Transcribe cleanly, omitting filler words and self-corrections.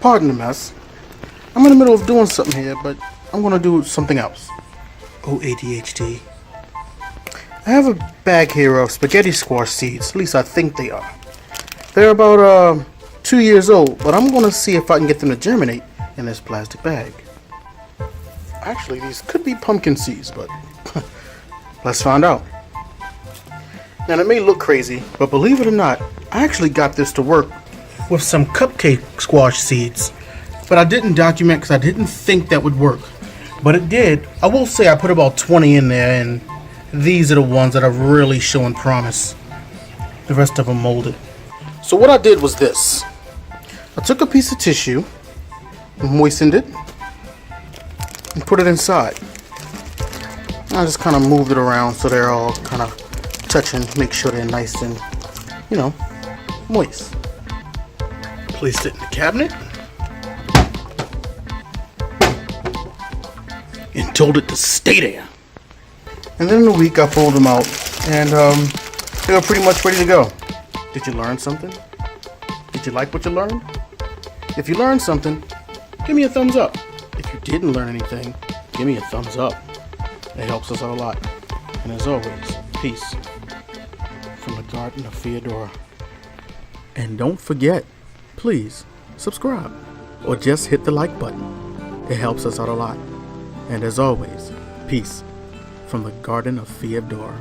Pardon the mess. I'm in the middle of doing something here, but I'm gonna do something else. Oh, ADHD. I have a bag here of spaghetti squash seeds. At least I think they are. They're about 2 years old, but I'm gonna see if I can get them to germinate in this plastic bag. Actually, these could be pumpkin seeds, but let's find out. Now, it may look crazy, but believe it or not, I actually got this to work with some cupcake squash seeds. But I didn't document because I didn't think that would work. But it did. I will say I put about 20 in there, and these are the ones that are really showing promise. The rest of them molded. So what I did was this. I took a piece of tissue, moistened it, and put it inside. I just kind of moved it around so they're all kind of touching, make sure they're nice and, moist. Placed it in the cabinet and told it to stay there. And then in a week I pulled them out and they were pretty much ready to go. Did you learn something? Did you like what you learned? If you learned something, give me a thumbs up. If you didn't learn anything, give me a thumbs up. It helps us out a lot. And as always, peace from the Garden of Feodora. And don't forget, please subscribe or just hit the like button. It helps us out a lot. And as always, peace from the Garden of Feodora.